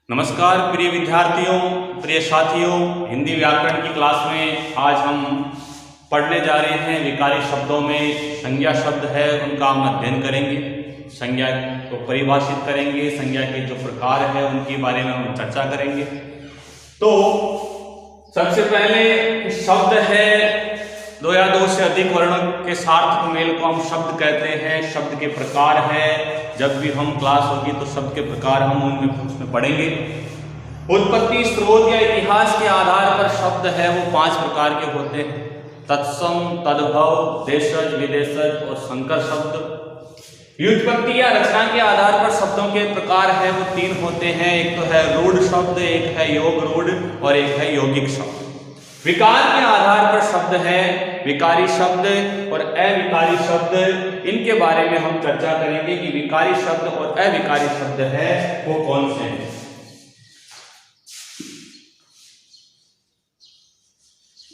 नमस्कार प्रिय विद्यार्थियों, प्रिय साथियों। हिंदी व्याकरण की क्लास में आज हम पढ़ने जा रहे हैं विकारी शब्दों में संज्ञा शब्द है उनका हम अध्ययन करेंगे, संज्ञा को परिभाषित करेंगे, संज्ञा के जो प्रकार है उनके बारे में हम चर्चा करेंगे। तो सबसे पहले शब्द है दो या दो से अधिक वर्णों के सार्थक मेल को हम शब्द कहते हैं। शब्द के प्रकार है, जब भी हम क्लास होगी तो शब्द के प्रकार हम उसमें पढ़ेंगे। उत्पत्ति, स्रोत या इतिहास के आधार पर शब्द है वो 5 प्रकार के होते हैं: तत्सम, तद्भव, देशज, विदेशज और संकर शब्द। व्युत्पत्ति या रचना के आधार पर शब्दों के प्रकार है वो 3 होते हैं। एक तो है रूढ़ शब्द, एक है योग रूढ़ और एक है यौगिक शब्द। विकार के आधार पर शब्द है विकारी शब्द और अविकारी शब्द। इनके बारे में हम चर्चा करेंगे कि विकारी शब्द और अविकारी शब्द है वो कौन से हैं।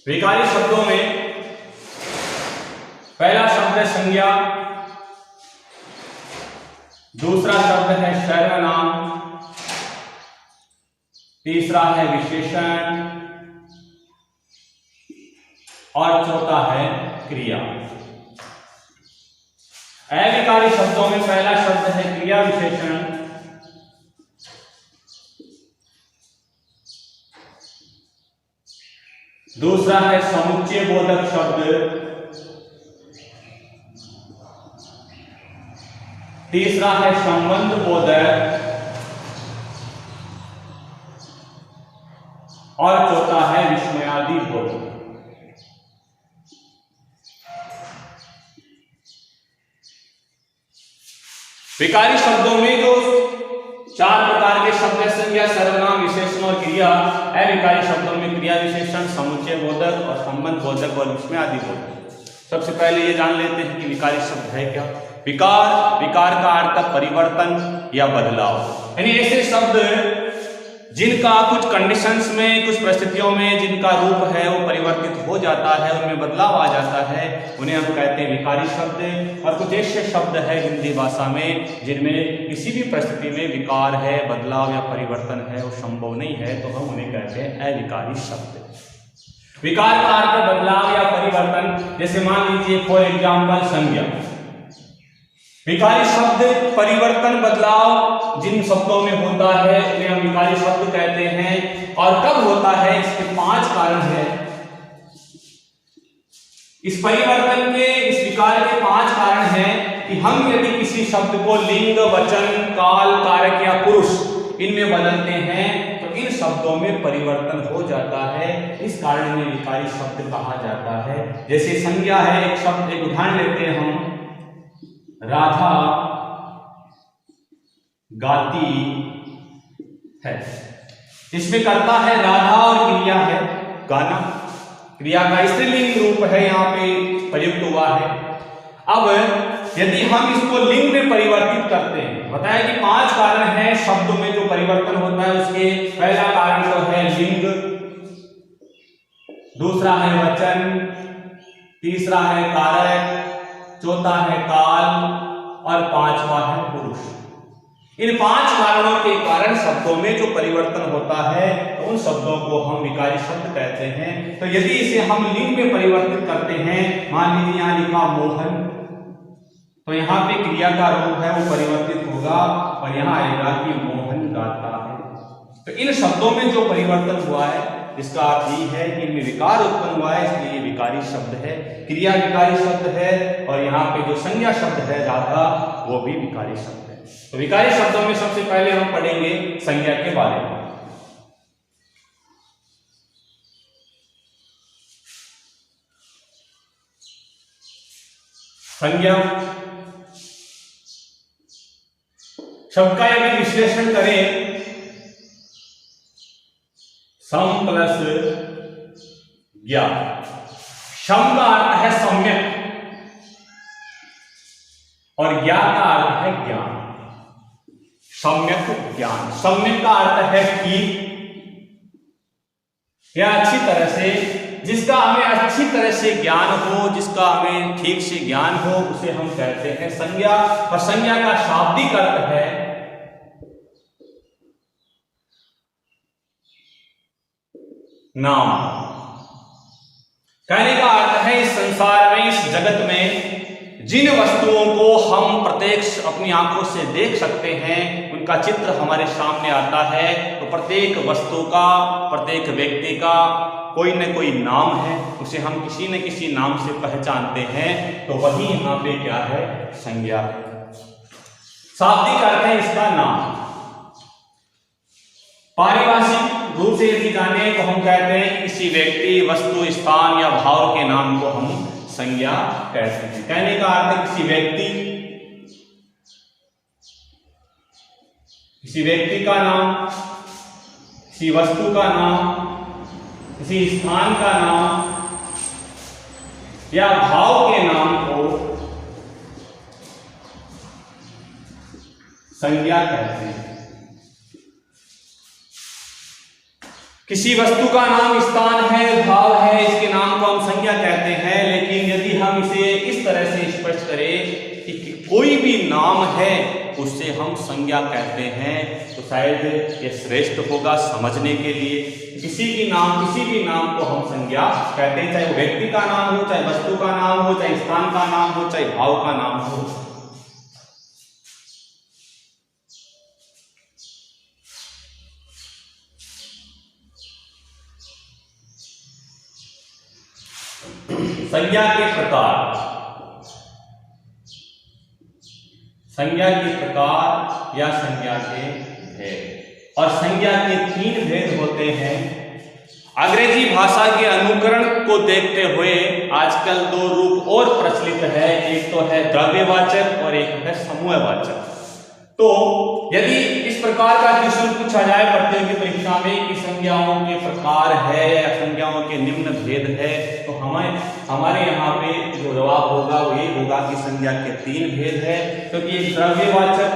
विकारी शब्दों में पहला शब्द है संज्ञा, दूसरा शब्द है सर्वनाम, तीसरा है विशेषण और चौथा है क्रिया। अविकारी शब्दों में पहला शब्द है क्रिया विशेषण, दूसरा है समुच्चय बोधक शब्द, तीसरा है संबंध बोधक और चौथा है विस्मयादि बोधक। विकारी शब्दों में जो 4 प्रकार के शब्द है संज्ञा, सर्वनाम, विशेषण और क्रिया। अविकारी शब्दों में क्रिया विशेषण, समुच्चय बोधक और संबंध बोधक और विस्मयादि बोधक। सबसे पहले ये जान लेते हैं कि विकारी शब्द है क्या। विकार का अर्थ परिवर्तन या बदलाव, यानी ऐसे शब्द जिनका कुछ कंडीशंस में, कुछ परिस्थितियों में जिनका रूप है वो परिवर्तित हो जाता है, उनमें बदलाव आ जाता है, उन्हें हम कहते हैं विकारी शब्द। और कुछ ऐसे शब्द है हिंदी भाषा में जिनमें किसी भी परिस्थिति में विकार है, बदलाव या परिवर्तन है वो संभव नहीं है, तो हम उन्हें कहते हैं अविकारी शब्द। विकार का अर्थ बदलाव या परिवर्तन, जैसे मान लीजिए फॉर एग्जाम्पल संज्ञा। विकारी शब्द परिवर्तन, बदलाव जिन शब्दों में होता है उन्हें हम विकारी शब्द कहते हैं। और कब होता है, इसके 5 कारण हैं। इस परिवर्तन के, इस विकार के 5 कारण हैं कि हम यदि किसी शब्द को लिंग, वचन, काल, कारक या पुरुष इनमें बदलते हैं तो इन शब्दों में परिवर्तन हो जाता है। इस कारण इन्हें विकारी शब्द कहा जाता है। जैसे संज्ञा है, एक शब्द, एक उदाहरण लेते हैं हम, राधा गाती है। इसमें कर्ता है राधा और क्रिया है गाना। क्रिया का स्त्रीलिंग रूप है यहाँ पे प्रयुक्त हुआ है। अब यदि हम इसको लिंग में परिवर्तित करते हैं, बताया कि 5 कारण हैं शब्दों में जो परिवर्तन होता है। उसके पहला कारण तो है लिंग, दूसरा है वचन, तीसरा है कारक, चौथा है काल और 5वां है पुरुष। इन 5 कारणों के कारण शब्दों में जो परिवर्तन होता है तो उन शब्दों को हम विकारी शब्द कहते हैं। तो यदि इसे हम लिंग में परिवर्तित करते हैं, मान लीजिए यहाँ लिखा मोहन, तो यहाँ पे क्रिया का रूप है वो परिवर्तित होगा और यहाँ आएगा कि मोहन गाता है। तो इन शब्दों में जो परिवर्तन हुआ है इसका अर्थ ये है कि इनमें विकार उत्पन्न हुआ है, इसलिए विकारी शब्द है। क्रिया विकारी शब्द है और यहाँ पे जो संज्ञा शब्द है राधा वो भी विकारी शब्द है। तो विकारी शब्दों में सबसे पहले हम पढ़ेंगे संज्ञा के बारे में। संज्ञा शब्द का यदि विश्लेषण करें, सम प्लस ज्ञा। सम का अर्थ है सम्यक और ज्ञा का अर्थ है ज्ञान। सम्यक ज्ञान, सम्यक का अर्थ है ठीक या अच्छी तरह से, जिसका हमें अच्छी तरह से ज्ञान हो, जिसका हमें ठीक से ज्ञान हो, उसे हम कहते हैं संज्ञा। और संज्ञा का शाब्दिक अर्थ है नाम। कहने का अर्थ है इस संसार में, इस जगत में जिन वस्तुओं को हम प्रत्यक्ष अपनी आंखों से देख सकते हैं, उनका चित्र हमारे सामने आता है, तो प्रत्येक वस्तु का, प्रत्येक व्यक्ति का कोई न कोई नाम है, उसे हम किसी न किसी नाम से पहचानते हैं, तो वही यहाँ पे क्या है, संज्ञा है। शाब्दिक अर्थ है इसका नाम। पारिभाषिक रूप से यदि जाने तो हम कहते हैं किसी व्यक्ति, वस्तु, स्थान या भाव के नाम को हम संज्ञा कहते हैं। कहने का अर्थ है किसी व्यक्ति का नाम, किसी वस्तु का नाम, किसी स्थान का नाम या भाव के नाम को संज्ञा कहते हैं। किसी वस्तु का नाम स्थान है, भाव है, इसके नाम को हम संज्ञा कहते हैं। लेकिन यदि हम इसे इस तरह से स्पष्ट करें कि कोई भी नाम है उससे हम संज्ञा कहते हैं, तो शायद ये श्रेष्ठ होगा समझने के लिए। किसी भी नाम को हम संज्ञा कहते हैं, चाहे वो व्यक्ति का नाम हो, चाहे वस्तु का नाम हो, चाहे स्थान का नाम हो, चाहे भाव का नाम हो। संज्ञा के प्रकार, संज्ञा के प्रकार या संज्ञा के भेद। और संज्ञा के 3 भेद होते हैं। अंग्रेजी भाषा के अनुकरण को देखते हुए आजकल 2 रूप और प्रचलित है, एक तो है द्रव्यवाचक और एक है समूहवाचक। तो यदि इस प्रकार का क्वेश्चन पूछा जाए प्रतियोगी परीक्षा में कि संज्ञाओं के प्रकार है या संज्ञाओं के निम्न भेद है, तो हमारे यहाँ पे जो जवाब होगा वो ये होगा कि संज्ञा के 3 भेद है, क्योंकि एक द्रव्यवाचक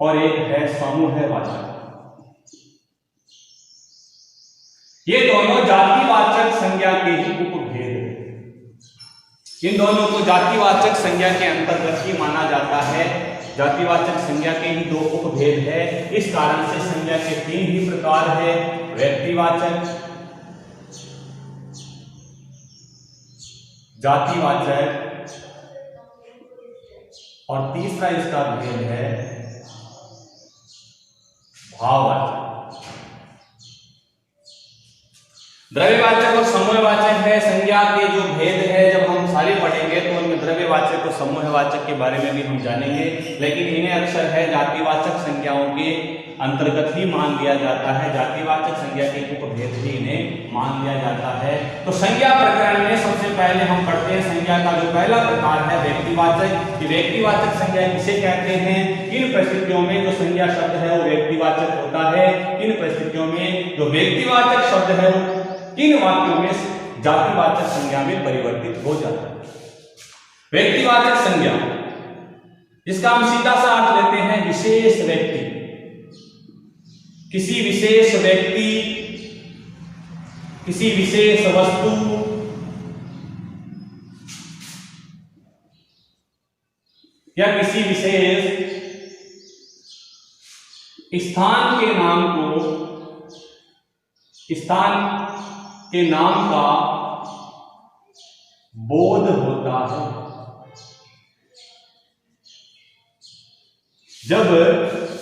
और एक है समूहवाचक। ये दोनों जातिवाचक संज्ञा के ही उपभेद है। इन दोनों को जातिवाचक संज्ञा के अंतर्गत ही माना जाता है। जातिवाचक संज्ञा के ही 2 उपभेद है। इस कारण से संज्ञा के 3 ही प्रकार है, व्यक्तिवाचक, जातिवाचक और तीसरा इसका भेद है भाववाचक। द्रव्यवाचक और समूहवाचक है संज्ञा के जो भेद है, जब हम सारे पढ़ेंगे तो उनमें द्रव्यवाचक और समूहवाचक के बारे में भी हम जानेंगे, लेकिन इन्हें अक्सर है जातिवाचक संज्ञाओं के अंतर्गत ही मान लिया जाता है। जातिवाचक संज्ञा के उपभेद ही इन्हें मान लिया जाता है। तो संज्ञा प्रकरण में सबसे पहले हम पढ़ते हैं संज्ञा का जो पहला प्रकार है व्यक्तिवाचक। व्यक्तिवाचक संज्ञा किसे कहते हैं? किन परिस्थितियों में जो संज्ञा शब्द है वो व्यक्तिवाचक होता है, किन परिस्थितियों में जो व्यक्तिवाचक शब्द है वो किन वाक्यों में जातिवाचक संज्ञा में परिवर्तित हो जाता है। व्यक्तिवाचक संज्ञा, इसका हम सीधा सा अर्थ लेते हैं विशेष व्यक्ति। किसी विशेष व्यक्ति, किसी विशेष वस्तु या किसी विशेष स्थान के नाम को, स्थान के नाम का बोध होता है। जब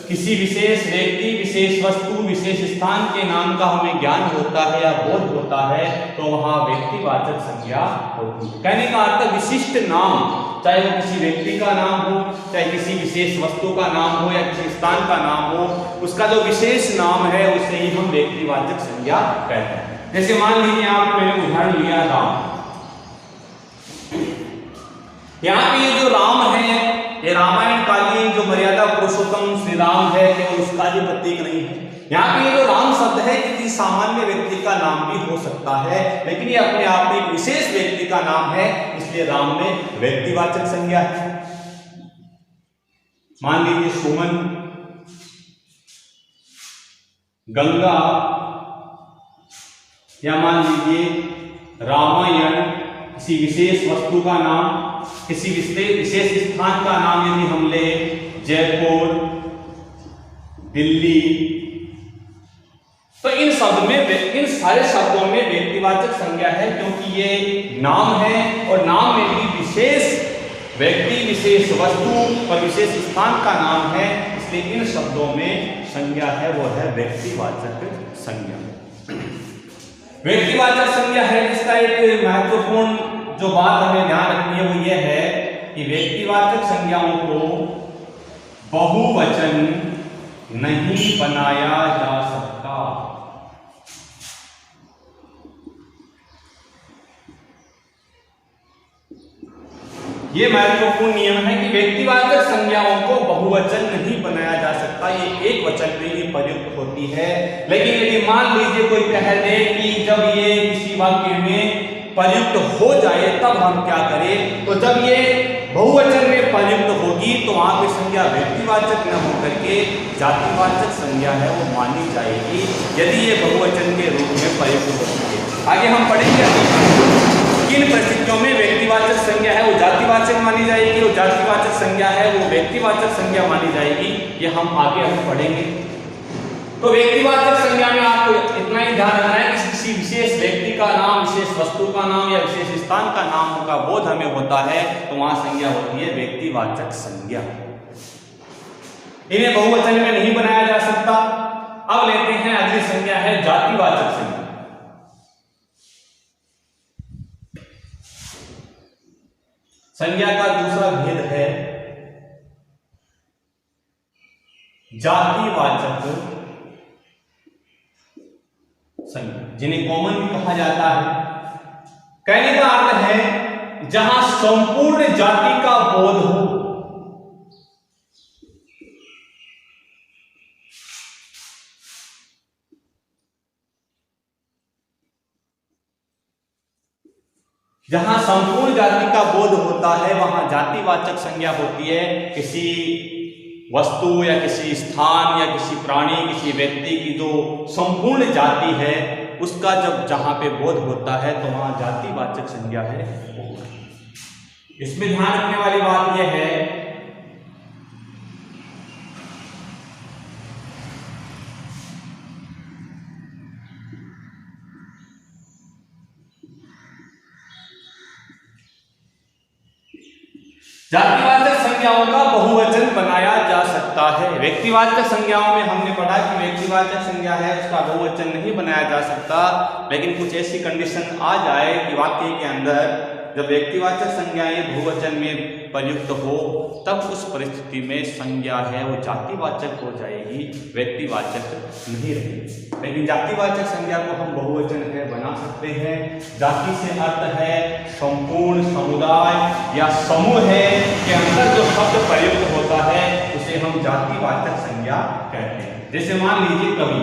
किसी विशेष व्यक्ति, विशेष वस्तु, विशेष स्थान के नाम का हमें ज्ञान होता है या बोध होता है तो वहां व्यक्तिवाचक संज्ञा होती है। कहने का अर्थ विशिष्ट नाम, चाहे वो किसी व्यक्ति का नाम हो, चाहे किसी विशेष वस्तु का नाम हो या किसी स्थान का नाम हो, उसका जो विशेष नाम है उसे ही हम व्यक्तिवाचक संज्ञा कहते हैं। जैसे मान लीजिए आप, मैंने उदाहरण लिया राम। यहाँ पे ये जो राम है, ये रामायण कालीन जो मर्यादा पुरुषोत्तम श्री राम है, केवल उसका ही प्रतीक नहीं है। यहाँ पे ये जो राम शब्द है किसी सामान्य व्यक्ति का नाम भी हो सकता है, लेकिन ये अपने आप में एक विशेष व्यक्ति का नाम है, इसलिए राम में व्यक्तिवाचक संज्ञा है। मान लीजिए सुमन, गंगा, या मान लीजिए रामायण, किसी विशेष वस्तु का नाम, किसी विशेष स्थान का नाम यदि हम ले, जयपुर, दिल्ली, तो इन सारे शब्दों में व्यक्तिवाचक संज्ञा है, क्योंकि ये नाम है और नाम में भी विशेष व्यक्ति, विशेष वस्तु और विशेष स्थान का नाम है, इसलिए इन शब्दों में संज्ञा है वो है व्यक्तिवाचक संज्ञा। व्यक्तिवाचक संज्ञा है इसका एक महत्वपूर्ण जो बात हमें ध्यान रखनी है वो ये है कि व्यक्तिवाचक संज्ञाओं को बहुवचन नहीं बनाया जा सकता। ये महत्वपूर्ण नियम है कि व्यक्तिवाचक संज्ञाओं को बहुवचन नहीं बनाया जा सकता, ये एक वचन में ही प्रयुक्त होती है। लेकिन यदि मान लीजिए कोई कह दे कि जब ये किसी वाक्य में प्रयुक्त हो जाए तब हम क्या करें, तो जब ये बहुवचन में प्रयुक्त होगी तो वहां पे संज्ञा व्यक्तिवाचक न होकर के जातिवाचक संज्ञा है वो मानी जाएगी, यदि ये बहुवचन के रूप में प्रयुक्त होती है। आगे हम पढ़ेंगे किन परिस्थितियों में व्यक्तिवाचक संज्ञा है वो जातिवाचक मानी जाएगी और जातिवाचक संज्ञा है वो व्यक्तिवाचक संज्ञा मानी जाएगी, ये हम आगे पढ़ेंगे। तो व्यक्तिवाचक संज्ञा में आपको इतना ही ध्यान रखना है कि किसी विशेष व्यक्ति का नाम, विशेष वस्तु का नाम या विशेष स्थान का नाम का बोध हमें होता है तो वहां संज्ञा होती है व्यक्तिवाचक संज्ञा। इन्हें बहुवचन में नहीं बनाया जा सकता। अब लेते हैं अगली संज्ञा है जातिवाचक संज्ञा। संज्ञा का दूसरा भेद है जातिवाचक संज्ञा, जिन्हें कॉमन भी कहा जाता है। कहने का अर्थ है जहां संपूर्ण जाति का बोध हो, जहां संपूर्ण जाति का बोध होता है वहां जातिवाचक संज्ञा होती है। किसी वस्तु या किसी स्थान या किसी प्राणी, किसी व्यक्ति की जो संपूर्ण जाति है उसका जब जहां पे बोध होता है तो वहां जातिवाचक संज्ञा है। इसमें ध्यान रखने वाली बात यह है जातिवाचक संज्ञाओं का बहुवचन बनाया जा सकता है। व्यक्तिवाचक संज्ञाओं में हमने पढ़ा कि व्यक्तिवाचक संज्ञा है उसका बहुवचन नहीं बनाया जा सकता, लेकिन कुछ ऐसी कंडीशन आ जाए कि वाक्य के अंदर जब व्यक्तिवाचक संज्ञाएं बहुवचन में प्रयुक्त हो तब उस परिस्थिति में संज्ञा है वो जातिवाचक हो जाएगी, व्यक्तिवाचक नहीं रहेगी। लेकिन जातिवाचक संज्ञा को हम बहुवचन है बना सकते हैं। जाति से अर्थ है संपूर्ण समुदाय या समूह है के अंदर जो शब्द प्रयुक्त होता है उसे हम जातिवाचक संज्ञा कहते हैं। जैसे मान लीजिए कवि,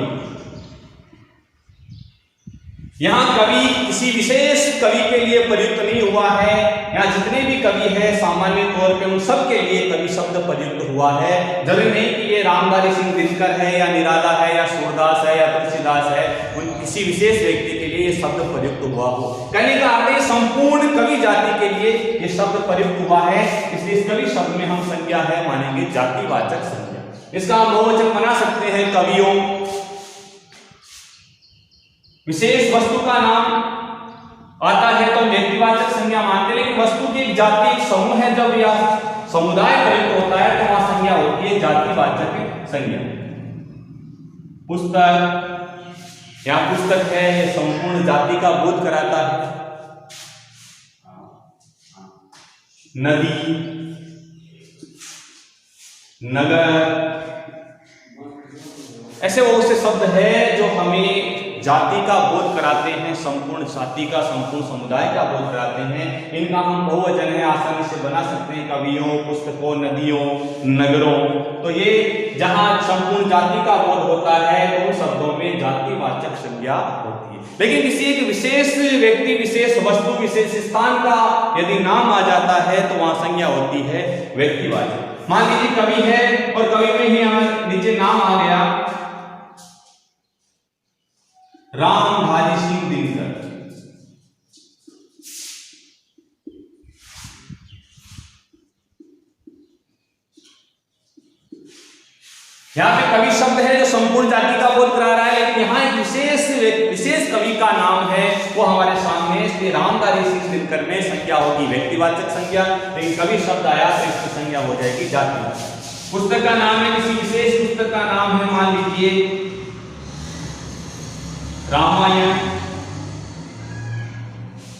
यहाँ कवि किसी विशेष कवि के लिए प्रयुक्त नहीं हुआ है, यहाँ जितने भी कवि हैं सामान्य तौर पे उन सब के लिए कवि शब्द प्रयुक्त हुआ है। जरूरी नहीं कि ये रामधारी सिंह दिनकर है या निराला है या सूरदास है या तुलसीदास है, उन किसी विशेष व्यक्ति के लिए ये शब्द प्रयुक्त हुआ हो। कहने का अर्थ है संपूर्ण कवि जाति के लिए ये शब्द प्रयुक्त हुआ है, इसलिए इस कवि शब्द में हम संज्ञा है मानेंगे जातिवाचक संज्ञा। इसका हम बहुवचन बना सकते हैं कवियों। विशेष वस्तु का नाम आता है तो व्यक्तिवाचक संज्ञा मानते, लेकिन वस्तु की एक जाति, एक समूह है जब या समुदाय प्रयुक्त होता है तो वहां संज्ञा होती है जातिवाचक संज्ञा। पुस्तक, यहाँ पुस्तक है ये संपूर्ण जाति का बोध कराता है। नदी, नगर, ऐसे बहुत से शब्द है जो हमें जाति का बोध कराते हैं, संपूर्ण जाति का, संपूर्ण समुदाय का बोध कराते हैं। इनका हम बहुवचन है आसानी से बना सकते हैं, कवियों, पुस्तकों, नदियों, नगरों। तो ये जहां संपूर्ण जाति का बोध होता है तो उन शब्दों में जातिवाचक संज्ञा होती है। लेकिन किसी एक विशेष व्यक्ति, विशेष वस्तु, विशेष स्थान का यदि नाम आ जाता है तो वहां संज्ञा होती है व्यक्तिवाचक। मान लीजिए कवि है और कवि में ही नीचे नाम आ गया रामधारी सिंह दिनकर, यहाँ पे कवि शब्द है जो संपूर्ण जाति का बोध करा रहा है, लेकिन यहाँ एक विशेष कवि का नाम है वो हमारे सामने श्री रामधारी सिंह दिनकर में संज्ञा होगी व्यक्तिवाचक संज्ञा, लेकिन कवि शब्द आया तो इसकी संज्ञा हो जाएगी जातिवाचक। पुस्तक का नाम है, किसी विशेष पुस्तक का नाम है, मान लीजिए रामायण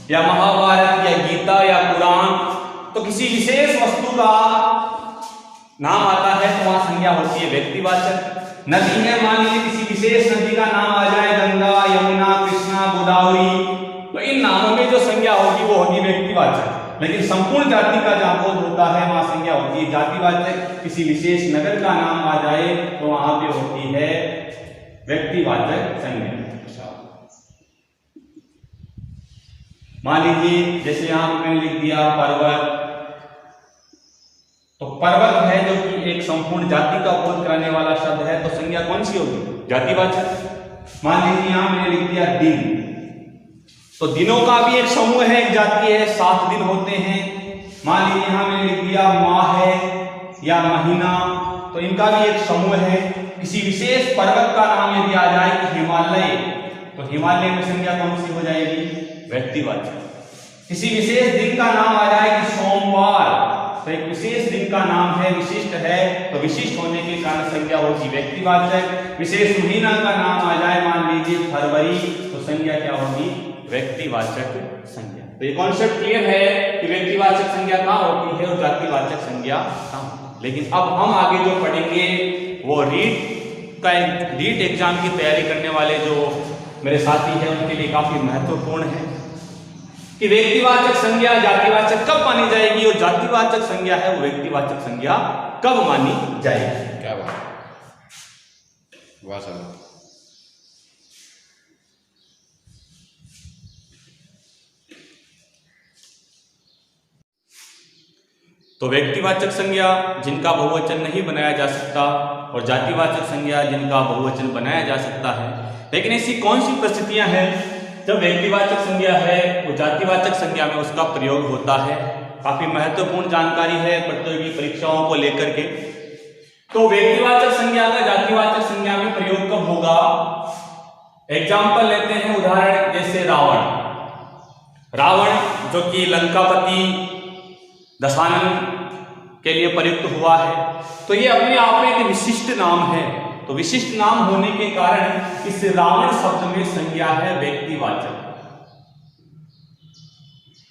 या महाभारत या गीता या पुराण, तो किसी विशेष वस्तु का नाम आता है तो वहां संज्ञा होती है व्यक्तिवाचक। नदी है, मान लीजिए किसी विशेष नदी का नाम आ जाए, गंगा, यमुना, कृष्णा, गोदावरी, तो इन नामों में जो संज्ञा होगी वो होगी व्यक्तिवाचक। लेकिन संपूर्ण जाति का जहां बोध होता है वहां संज्ञा होती है जातिवाचक। किसी विशेष नगर का नाम आ जाए तो वहां पे होती है व्यक्तिवाचक संज्ञा। मान लीजिए जैसे यहां मैंने लिख दिया पर्वत, तो पर्वत है जो कि एक संपूर्ण जाति का बोध कराने वाला शब्द है, तो संज्ञा कौन सी होगी? जातिवाचक। मान लीजिए यहां मैंने लिख दिया दिन, तो दिनों का भी एक समूह है, एक जाति है, 7 दिन होते हैं। मान लीजिए यहां मैंने लिख दिया माह है या महीना, तो इनका भी एक समूह है। किसी विशेष पर्वत का नाम यदि आ जाए कि हिमालय, तो हिमालय में संज्ञा कौन सी हो जाएगी? व्यक्तिवाचक। किसी विशेष दिन का नाम आ जाए कि सोमवार, तो एक विशेष दिन का नाम है, विशिष्ट है, तो विशिष्ट होने के कारण संज्ञा होगी व्यक्तिवाचक। विशेष महीना का नाम आ जाए, मान लीजिए फरवरी, तो संज्ञा क्या होगी? व्यक्तिवाचक संज्ञा। तो ये कॉन्सेप्ट क्लियर है कि व्यक्तिवाचक संज्ञा कहाँ होती है और जातिवाचक संज्ञा कहाँ। लेकिन अब हम आगे जो पढ़ेंगे वो रीट एग्जाम की तैयारी करने वाले जो मेरे साथी हैं उनके लिए काफी महत्वपूर्ण है कि व्यक्तिवाचक संज्ञा जातिवाचक कब मानी जाएगी और जातिवाचक संज्ञा है वो व्यक्तिवाचक संज्ञा कब मानी जाएगी। क्या बात, वाह साहब। तो व्यक्तिवाचक संज्ञा जिनका बहुवचन नहीं बनाया जा सकता और जातिवाचक संज्ञा जिनका बहुवचन बनाया जा सकता है। लेकिन ऐसी कौन सी परिस्थितियां हैं जब व्यक्तिवाचक संज्ञा है वो जातिवाचक संज्ञा में उसका प्रयोग होता है। काफी महत्वपूर्ण जानकारी है प्रतियोगी परीक्षाओं को लेकर के। तो व्यक्तिवाचक संज्ञा का जातिवाचक संज्ञा में प्रयोग कब होगा? एग्जाम्पल लेते हैं, उदाहरण जैसे रावण जो कि लंकापति दशानन के लिए प्रयुक्त हुआ है, तो ये अपने आप में एक विशिष्ट नाम है। तो विशिष्ट नाम होने के कारण इस रावण शब्द में संज्ञा है व्यक्तिवाचक।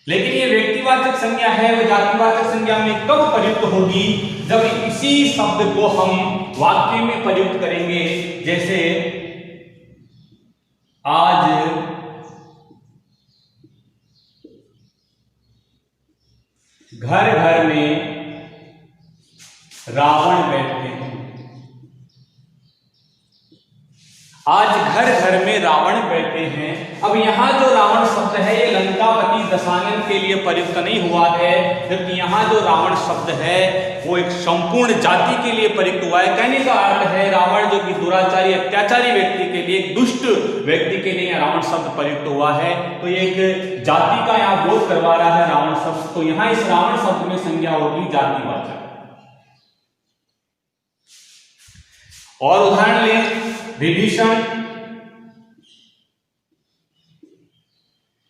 लेकिन ये व्यक्तिवाचक संज्ञा है वो जातिवाचक संज्ञा में कब प्रयुक्त होगी? जब इसी शब्द को हम वाक्य में प्रयुक्त करेंगे। जैसे आज घर घर में रावण बैठते हैं। आज घर घर में रावण बैठे हैं। अब यहां जो रावण शब्द है ये लंकापति दशानन के लिए प्रयुक्त नहीं हुआ है, जबकि यहां जो रावण शब्द है वो एक संपूर्ण जाति के लिए प्रयुक्त हुआ है। कहने का अर्थ है रावण जो कि दुराचारी अत्याचारी व्यक्ति के लिए, एक दुष्ट व्यक्ति के लिए रावण शब्द प्रयुक्त हुआ है। तो ये एक जाति का यहाँ बोध करवा रहा है रावण शब्द। तो यहाँ इस रावण शब्द में संज्ञा होगी जातिवाचक। और उदाहरण लें विभीषण,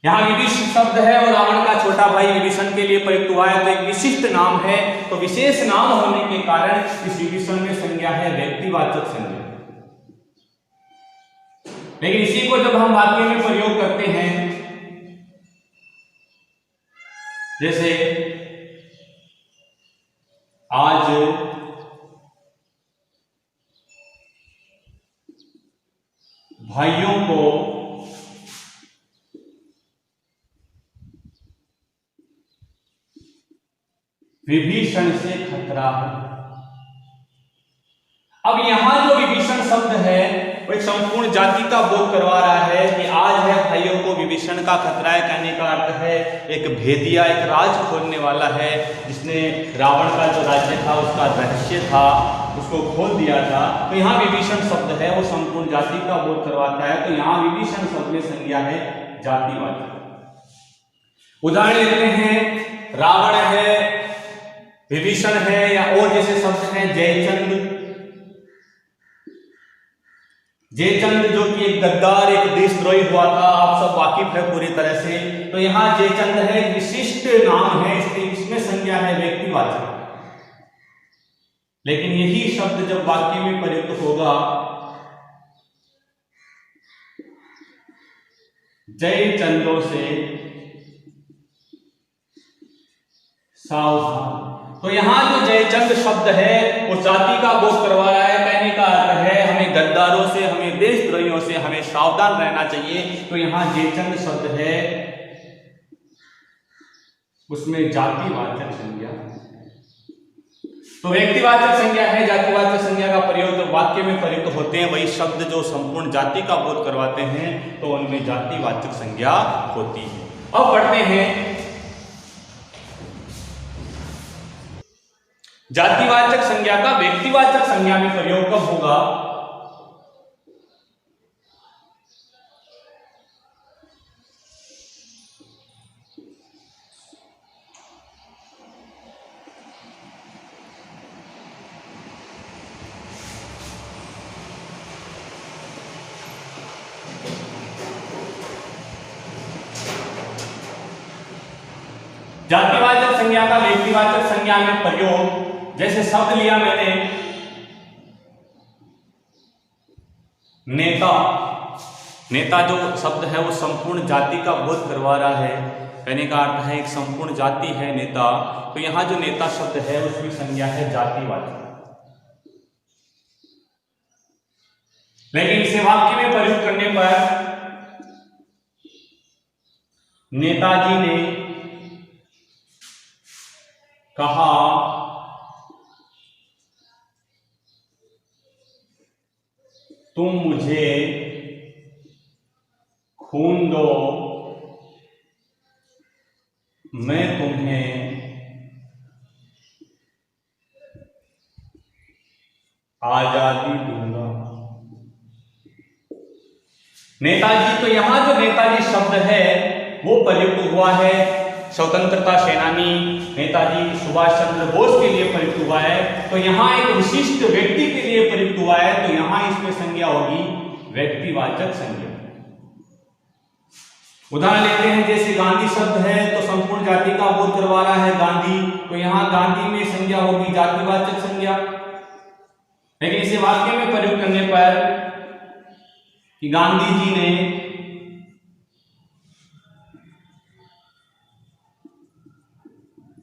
यहां विभीषण शब्द है और रावण का छोटा भाई विभीषण के लिए प्रयुक्त हुआ है, तो एक विशिष्ट नाम है। तो विशेष नाम होने के कारण इस विभीषण में संज्ञा है व्यक्तिवाचक संज्ञा। लेकिन इसी को जब हम वाक्य में प्रयोग करते हैं, जैसे आज भाइयों को विभीषण से खतरा है। अब यहां जो विभीषण शब्द है वो एक संपूर्ण जाति का बोध करवा रहा है कि आज है भाइयों को विभीषण का खतरा है। कहने का अर्थ है एक भेदिया, एक राज खोलने वाला है जिसने रावण का जो राज्य था उसका रहस्य था उसको खोल दिया था। तो यहाँ विभीषण शब्द है वो संपूर्ण जाति का बोध करवाता है। तो यहाँ विभीषण शब्द में संज्ञा है जातिवाचक। उदाहरण लेते हैं, रावण है, विभीषण है, या और जैसे शब्द हैं जयचंद, जयचंद जो कि एक गद्दार, एक देशद्रोही हुआ था, आप सब वाकिफ है पूरी तरह से। तो यहाँ जयचंद है एक विशिष्ट नाम है, इसमें संज्ञा है व्यक्तिवाचक। लेकिन यही शब्द जब वाक्य में प्रयुक्त होगा, जयचंदों से सावधान, तो यहां जो जयचंद शब्द है वो जाति का बोध करवा रहा है। कहने का अर्थ है हमें गद्दारों से, हमें देशद्रोहियों से हमें सावधान रहना चाहिए। तो यहां जयचंद शब्द है उसमें जातिवाचक संज्ञा, तो व्यक्तिवाचक संज्ञा है, जातिवाचक संज्ञा का प्रयोग जो वाक्य में प्रयुक्त होते हैं वही शब्द जो संपूर्ण जाति का बोध करवाते हैं तो उनमें जातिवाचक संज्ञा होती है। अब पढ़ते हैं जातिवाचक संज्ञा का व्यक्तिवाचक संज्ञा में प्रयोग कब होगा। जातिवाचक संज्ञा का व्यक्तिवाचक संज्ञा में प्रयोग, जैसे शब्द लिया मैंने नेता। नेता जो शब्द है वो संपूर्ण जाति का बोध करवा रहा है। कहने का अर्थ है एक संपूर्ण जाति है नेता। तो यहां जो नेता शब्द है उसकी संज्ञा है जातिवाचक। लेकिन इसे वाक्य में प्रयुक्त करने पर नेताजी ने कहा तुम मुझे खून दो, मैं तुम्हें आजादी दूंगा। नेताजी, तो यहां जो नेताजी शब्द है वो प्रयुक्त हुआ है स्वतंत्रता सेनानी नेताजी सुभाष चंद्र बोस के लिए प्रयुक्त हुआ है। तो यहां एक विशिष्ट व्यक्ति के लिए प्रयुक्त हुआ है, तो यहां इसमें संज्ञा होगी व्यक्तिवाचक संज्ञा। उदाहरण लेते हैं, जैसे गांधी शब्द है तो संपूर्ण जाति का बोध करवा रहा है गांधी, तो यहां गांधी में संज्ञा होगी जातिवाचक संज्ञा। लेकिन इसे वाक्य में प्रयुक्त करने पर कि गांधी जी ने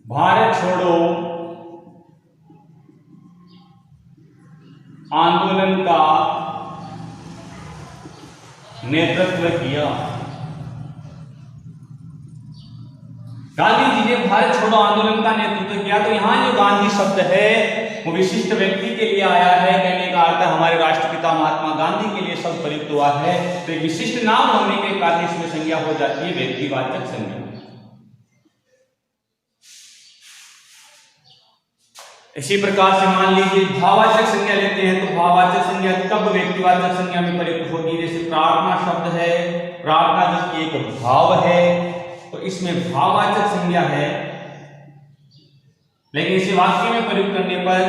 भारत छोड़ो आंदोलन का नेतृत्व किया। गांधी जी ने भारत छोड़ो आंदोलन का नेतृत्व किया। तो यहां जो गांधी शब्द है वो विशिष्ट व्यक्ति के लिए आया है। कहने का अर्थ हमारे राष्ट्रपिता महात्मा गांधी के लिए शब्द प्रयुक्त हुआ है। तो एक विशिष्ट नाम होने के कारण इसमें संज्ञा हो जाती है व्यक्तिवाचक संज्ञा। इसी प्रकार से मान लीजिए भाववाचक संज्ञा लेते हैं, तो भाववाचक संज्ञा कब व्यक्तिवाचक संज्ञा में प्रयुक्त होगी। जैसे प्रार्थना शब्द है, प्रार्थना जो कि एक भाव है, तो इसमें भाववाचक संज्ञा है। लेकिन इसे वाक्य में प्रयुक्त करने पर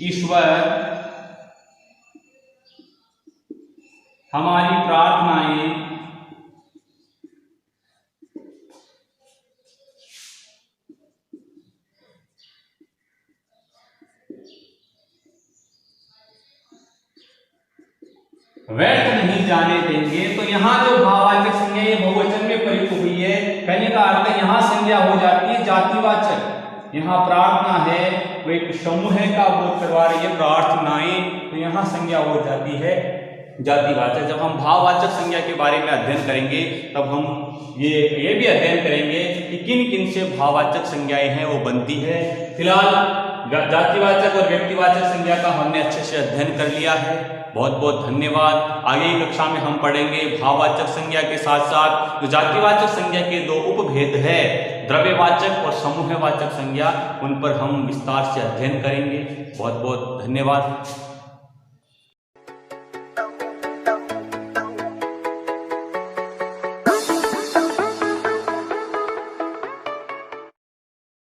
ईश्वर हमारी प्रार्थनाएं व्यर्थ नहीं जाने देंगे। तो यहाँ जो भाववाचक संज्ञा ये बहुवचन में प्रयुक्त हुई है। कहने का अर्थ यहाँ संज्ञा हो जाती है जातिवाचक। यहाँ प्रार्थना है वो एक समूह का बोध करवा रही है, प्रार्थनाएं, तो यहाँ संज्ञा हो जाती है जातिवाचक। जब हम भाववाचक संज्ञा के बारे में अध्ययन करेंगे तब हम ये भी अध्ययन करेंगे कि किन किन से भाववाचक संज्ञाएं हैं वो बनती है। फिलहाल जातिवाचक और व्यक्तिवाचक संज्ञा का हमने अच्छे से अध्ययन कर लिया है। बहुत बहुत धन्यवाद। आगे की कक्षा में हम पढ़ेंगे भाववाचक संज्ञा के साथ साथ जो जातिवाचक संज्ञा के दो उपभेद है, द्रव्यवाचक और समूहवाचक संज्ञा, उन पर हम विस्तार से अध्ययन करेंगे। बहुत बहुत धन्यवाद।